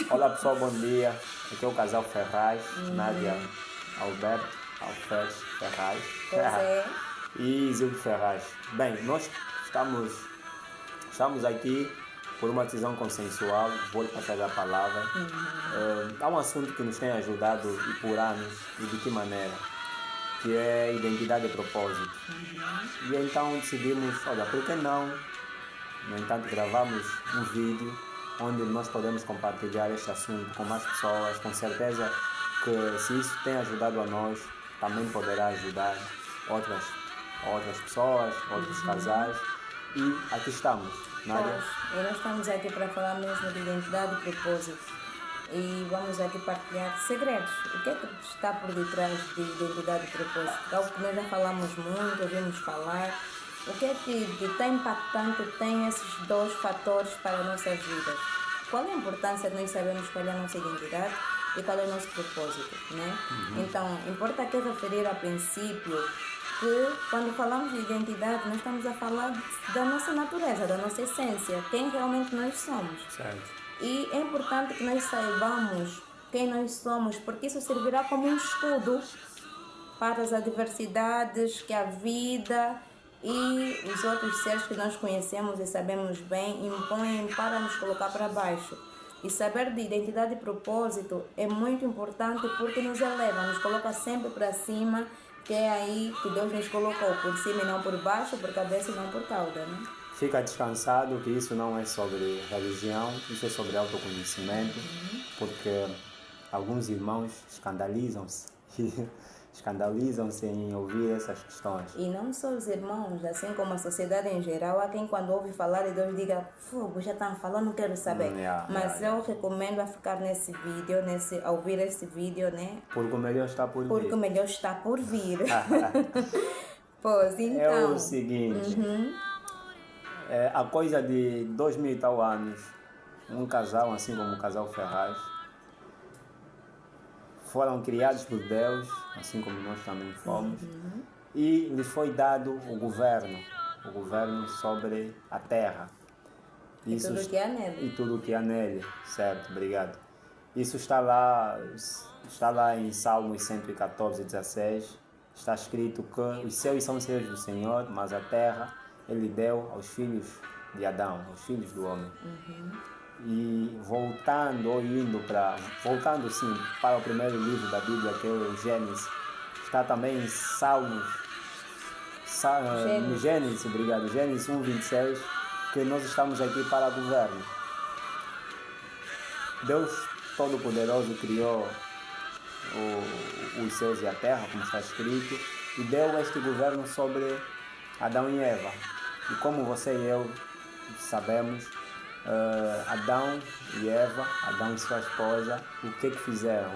Olá pessoal, bom dia. Aqui é o casal Ferraz, Nádia, Alberto, Alferes Ferraz Pois é. e Zildo Ferraz. Bem, nós estamos aqui por uma decisão consensual, vou-lhe passar a palavra. Há um assunto que nos tem ajudado e por anos, e de que maneira? Que é identidade e propósito. E então decidimos, olha, por que não? No entanto, gravamos um vídeo onde nós podemos compartilhar este assunto com mais pessoas, com certeza que se isso tem ajudado a nós, também poderá ajudar outras pessoas, outros casais. E aqui estamos, Nádia. E nós estamos aqui para falar mesmo de identidade e propósito. E vamos aqui partilhar segredos. O que é que está por detrás de identidade e propósito? Algo que nós já falamos muito, ouvimos falar. O que é que de tão impactante tem esses dois fatores para as nossas vidas? Qual é a importância de nós sabermos qual é a nossa identidade e qual é o nosso propósito, né? Então, importa aqui referir a princípio que quando falamos de identidade, nós estamos a falar da nossa natureza, da nossa essência, quem realmente nós somos. Certo. E é importante que nós saibamos quem nós somos, porque isso servirá como um escudo para as adversidades que a vida e os outros seres que nós conhecemos e sabemos bem impõem para nos colocar para baixo. E saber de identidade e propósito é muito importante porque nos eleva, nos coloca sempre para cima, que é aí que Deus nos colocou, por cima e não por baixo, por cabeça e não por cauda, né? Fica descansado que isso não é sobre religião, isso é sobre autoconhecimento, porque alguns irmãos escandalizam-se em ouvir essas questões. E não só os irmãos, assim como a sociedade em geral, há quem quando ouve falar de Deus diga, fogo, já estão falando, não quero saber. Mas eu recomendo a ficar nesse vídeo, a ouvir esse vídeo, né? Porque o melhor está por vir. Porque o melhor está por vir. Pois, então... É o seguinte, há coisa de 2000 e tal anos, um casal, assim como o casal Ferraz, foram criados por Deus, assim como nós também fomos, e lhes foi dado o governo sobre a terra. E tudo que há nele. E tudo que há nele, certo, obrigado. Isso está lá em Salmos 114, 16, está escrito que os céus são os céus do Senhor, mas a terra Ele deu aos filhos de Adão, aos filhos do homem. E voltando sim para o primeiro livro da Bíblia, que é o Gênesis, está também em Gênesis 1:26, que nós estamos aqui para governo. Deus Todo-Poderoso criou os céus e a terra, como está escrito, e deu este governo sobre Adão e Eva. E como você e eu sabemos, Adão e Eva, Adão e sua esposa, o que eles fizeram?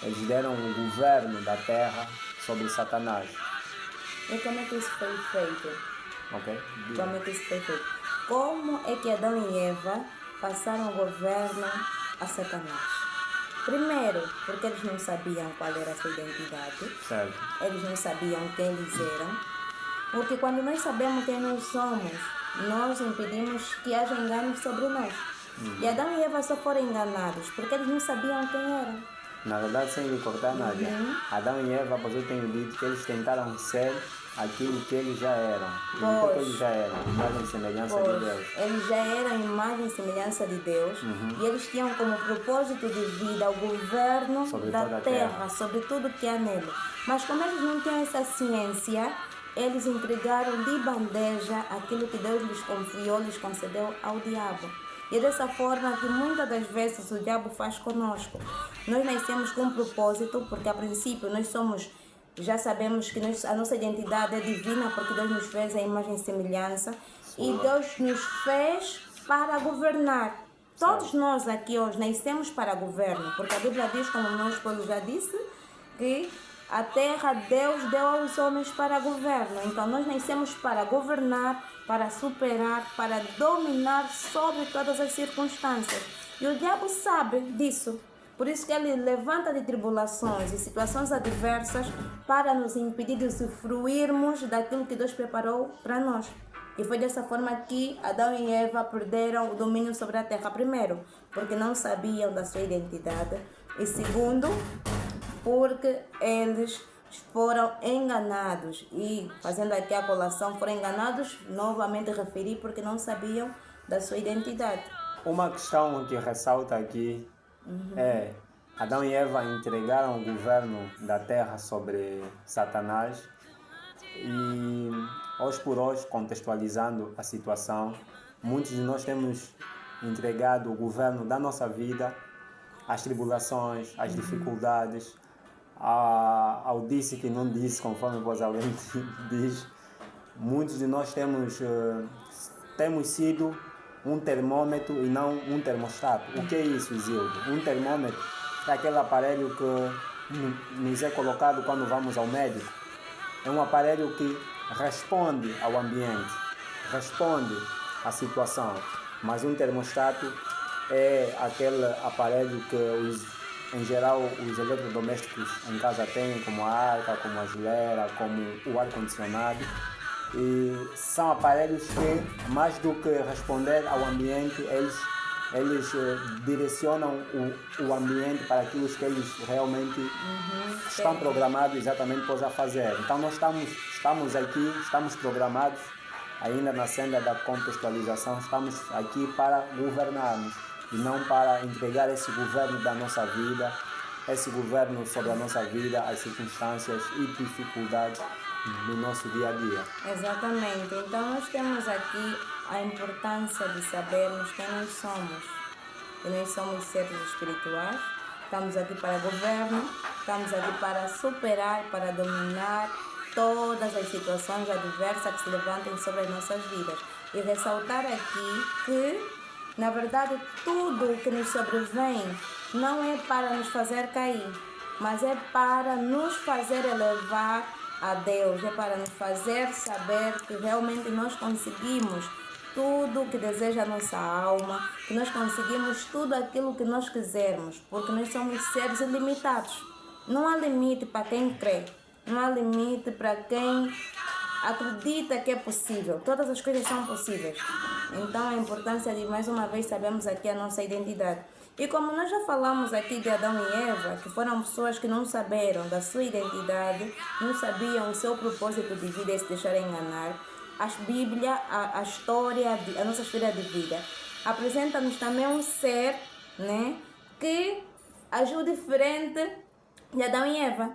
Eles deram o governo da terra sobre Satanás. E como é que isso foi feito? Ok? Como é que isso foi feito? Como é que Adão e Eva passaram o governo a Satanás? Primeiro, porque eles não sabiam qual era a sua identidade. Certo. Eles não sabiam quem eles eram. Porque quando nós sabemos quem nós somos, nós impedimos que haja engano sobre nós. E Adão e Eva só foram enganados porque eles não sabiam quem eram. Na verdade, sem lhe cortar nada, Adão e Eva, pois eu tenho dito que eles tentaram ser aquilo que eles já eram. E o que eles já eram? Imagem e semelhança de Deus. Eles já eram imagem e semelhança de Deus e eles tinham como propósito de vida o governo sobre da terra, sobre tudo que há nele. Mas como eles não tinham essa ciência, eles entregaram de bandeja aquilo que Deus lhes confiou, lhes concedeu ao diabo. E é dessa forma que muitas das vezes o diabo faz conosco. Nós nascemos com um propósito, porque a princípio já sabemos que a nossa identidade é divina, porque Deus nos fez a imagem e semelhança. E Deus nos fez para governar. Todos nós aqui hoje nascemos para governo, porque a Bíblia diz, como o meu esposo já disse, que a terra Deus deu aos homens para governo. Então nós nascemos para governar, para superar, para dominar sobre todas as circunstâncias. E o diabo sabe disso. Por isso que ele levanta de tribulações e situações adversas para nos impedir de usufruirmos daquilo que Deus preparou para nós. E foi dessa forma que Adão e Eva perderam o domínio sobre a terra. Primeiro, porque não sabiam da sua identidade. E segundo, porque eles foram enganados. E fazendo aqui a colação, foram enganados, novamente referi, porque não sabiam da sua identidade. Uma questão que ressalta aqui é: Adão e Eva entregaram o governo da terra sobre Satanás e, hoje por hoje, contextualizando a situação, muitos de nós temos entregado o governo da nossa vida, as tribulações, as dificuldades, ao disse que não disse, conforme o alguém diz. Muitos de nós temos sido um termômetro e não um termostato. O que é isso, Isildo? Um termômetro é aquele aparelho que nos é colocado quando vamos ao médico. É um aparelho que responde ao ambiente, responde à situação. Mas um termostato é aquele aparelho que, em geral, os eletrodomésticos em casa têm, como a arca, como a geleira, como o ar-condicionado. E são aparelhos que, mais do que responder ao ambiente, eles direcionam o ambiente para aquilo que eles realmente estão programados exatamente para fazer. Então nós estamos aqui, estamos programados, ainda na senda da contextualização, estamos aqui para governarmos e não para entregar esse governo da nossa vida, esse governo sobre a nossa vida, as circunstâncias e dificuldades no nosso dia a dia. Exatamente. Então nós temos aqui a importância de sabermos quem nós somos. E nós somos seres espirituais, estamos aqui para governo, estamos aqui para superar, para dominar todas as situações adversas que se levantem sobre as nossas vidas. E ressaltar aqui que, na verdade, tudo que nos sobrevém não é para nos fazer cair, mas é para nos fazer elevar a Deus, é para nos fazer saber que realmente nós conseguimos tudo o que deseja a nossa alma, que nós conseguimos tudo aquilo que nós quisermos, porque nós somos seres ilimitados. Não há limite para quem crê, não há limite para quem acredita que é possível. Todas as coisas são possíveis. Então a importância de, mais uma vez, sabermos aqui a nossa identidade. E como nós já falamos aqui de Adão e Eva, que foram pessoas que não saberam da sua identidade, não sabiam o seu propósito de vida e se deixaram enganar, a Bíblia, a história, a nossa história de vida, apresenta-nos também um ser, né, que agiu diferente de Adão e Eva.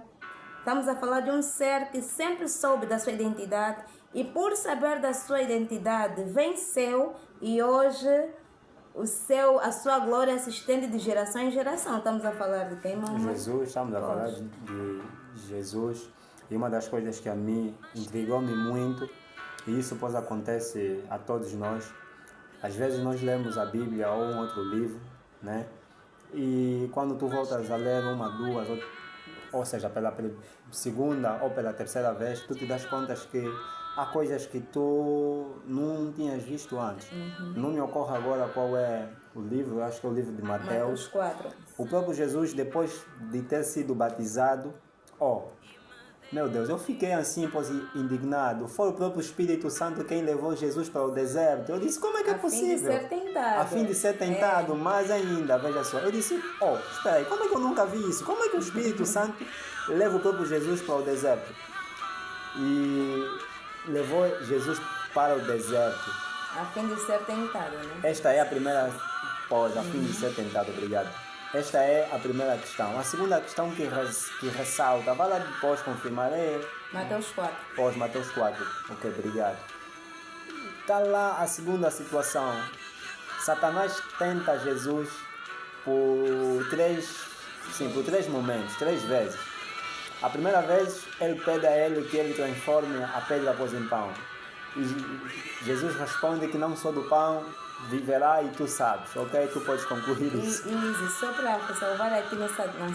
Estamos a falar de um ser que sempre soube da sua identidade e, por saber da sua identidade, venceu e hoje a sua glória se estende de geração em geração. Estamos a falar de quem, mamãe? Jesus, estamos a falar de Jesus. E uma das coisas que a mim intrigou-me muito, e isso pois acontece a todos nós, às vezes nós lemos a Bíblia ou um outro livro, né? E quando tu voltas a ler uma, duas, ou seja, pela segunda ou pela terceira vez, tu te das conta que há coisas que tu não tinhas visto antes. Não me ocorre agora qual é o livro, acho que é o livro de Mateus. 4. O próprio Jesus, depois de ter sido batizado, meu Deus, eu fiquei assim, indignado. Foi o próprio Espírito Santo quem levou Jesus para o deserto. Eu disse, como é que é possível? A fim de ser tentado. A fim de ser tentado, mais ainda, veja só. Eu disse, espera aí, como é que eu nunca vi isso? Como é que o Espírito Santo leva o próprio Jesus para o deserto? E levou Jesus para o deserto. A fim de ser tentado, né? Esta é a primeira a fim de ser tentado, obrigado. Esta é a primeira questão. A segunda questão que ressalta, vai lá depois confirmar, é Mateus 4. Mateus 4. Ok, obrigado. Está lá a segunda situação. Satanás tenta Jesus por três momentos, 3 vezes. A primeira vez, ele pede a ele que ele transforme a pedra em pão. E Jesus responde que não só do pão viverá e tu sabes, ok? Tu podes concluir isso. E só para salvar aqui na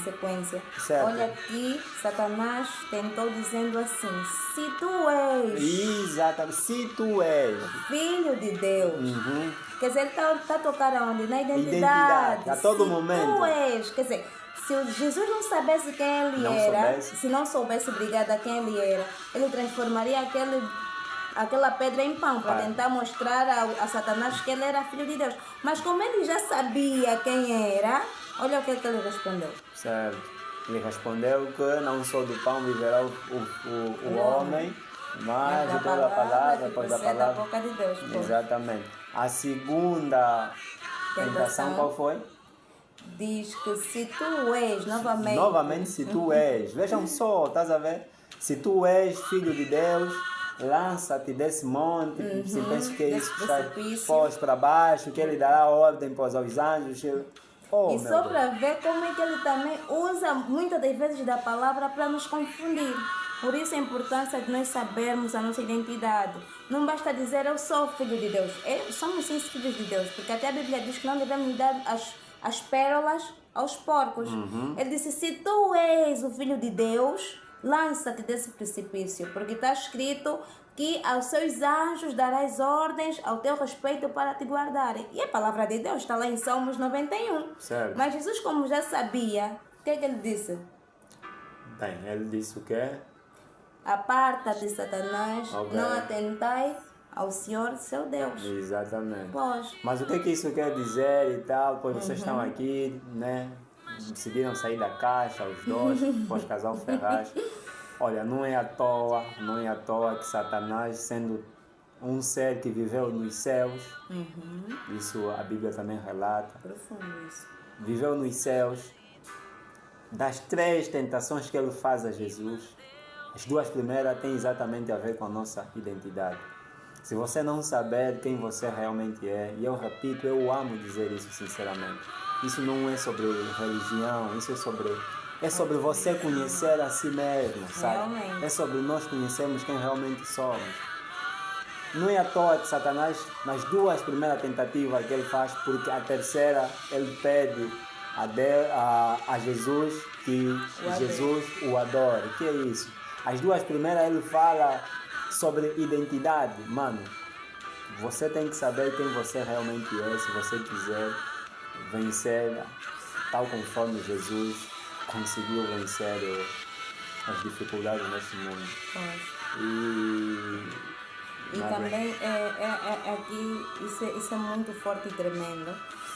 sequência, certo. Olha aqui, Satanás tentou dizendo assim, se tu és... Exatamente, se tu és... filho de Deus. Quer dizer, ele está a tocar aonde? Na identidade. A todo se momento. Tu és, quer dizer, se Jesus não soubesse quem ele era, se não soubesse, obrigada, quem ele era, ele transformaria aquele aquela pedra em pão para tentar mostrar a Satanás que ele era filho de Deus. Mas como ele já sabia quem era, olha o que ele respondeu. Certo. Ele respondeu que não só do pão viverá o homem, mas de toda a palavra, que pois a procede da palavra. boca de Deus. Pô. Exatamente. A segunda tentação qual foi? Diz que se tu és novamente. Novamente, se tu és. Vejam só, estás a ver? Se tu és filho de Deus, lança-te desse monte. Se pensa que é isso que está exposto para baixo, que ele dará ordem para os anjos. Oh, e só para ver como é que ele também usa muitas das vezes da palavra para nos confundir. Por isso a importância de nós sabermos a nossa identidade. Não basta dizer eu sou filho de Deus. Somos sim filhos de Deus, porque até a Bíblia diz que não devemos dar as pérolas aos porcos. Ele disse, se tu és o filho de Deus, lança-te desse precipício, porque está escrito que aos seus anjos darás ordens ao teu respeito para te guardarem. E a palavra de Deus está lá em Salmos 91. Certo. Mas Jesus, como já sabia, o que é que ele disse? Bem, ele disse o quê? Aparta-te, Satanás, não atentai ao Senhor, seu Deus. Exatamente. Pois. Mas o que é que isso quer dizer e tal? Pois vocês estão aqui, né? Decidiram sair da caixa, os dois, pós-casal Ferraz. Olha, não é à toa que Satanás, sendo um ser que viveu nos céus, isso a Bíblia também relata, Profundo isso. viveu nos céus, das 3 tentações que ele faz a Jesus, as 2 primeiras têm exatamente a ver com a nossa identidade. Se você não saber quem você realmente é, e eu repito, eu amo dizer isso sinceramente, isso não é sobre religião, isso é sobre você conhecer a si mesmo, sabe? Realmente. É sobre nós conhecermos quem realmente somos. Não é à toa que Satanás, nas 2 primeiras tentativas que ele faz, porque a terceira ele pede a Jesus que Jesus o adore. O que é isso? As 2 primeiras ele fala sobre identidade. Mano, você tem que saber quem você realmente é, se você quiser vencer tal conforme Jesus conseguiu vencer as dificuldades neste mundo. E também aqui isso é muito forte e tremendo.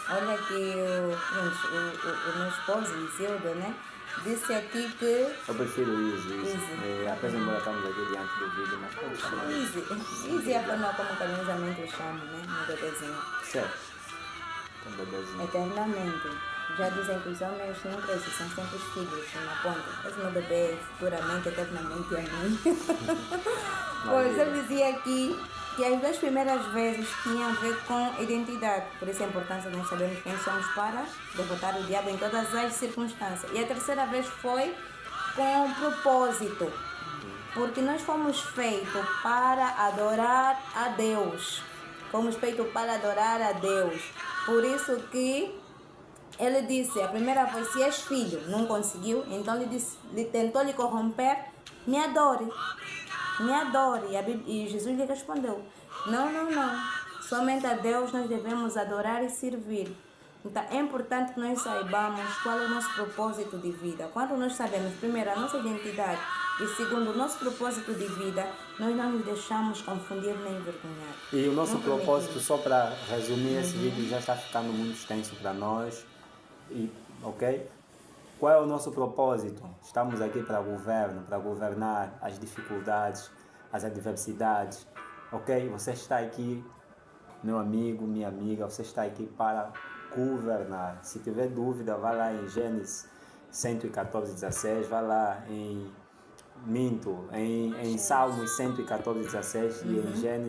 Olha que o meu esposo, Isildo, né? Disse aqui que... Eu prefiro Easy. Apesar de estamos aqui diante do vídeo, mas pode chamar Easy é a forma como carinhosamente eu chamo, né? Meu bebezinho. Certo. Um bebezinho. Eternamente. Já dizem que os homens não crescem, são sempre os filhos, na ponta. Esse meu bebê futuramente, eternamente é a mim. Pois ele dizia aqui que as 2 primeiras vezes tinham a ver com identidade. Por isso a importância de nós sabermos quem somos para derrotar o diabo em todas as circunstâncias. E a terceira vez foi com propósito. Porque nós fomos feitos para adorar a Deus. Fomos feitos para adorar a Deus. Por isso que ele disse, a primeira vez, se és filho, não conseguiu, então ele tentou lhe corromper, me adore. Me adore. E Jesus lhe respondeu, não. Somente a Deus nós devemos adorar e servir. Então é importante que nós saibamos qual é o nosso propósito de vida. Quando nós sabemos, primeiro, a nossa identidade e segundo, o nosso propósito de vida, nós não nos deixamos confundir nem envergonhar. E o nosso propósito, só para resumir, esse vídeo já está ficando muito extenso para nós. Ok? Qual é o nosso propósito? Estamos aqui para governo, para governar as dificuldades, as adversidades. Ok? Você está aqui, meu amigo, minha amiga, você está aqui para governar. Se tiver dúvida, vá lá em Gênesis 114:16, vá lá em Salmos 114:16 e em Gênesis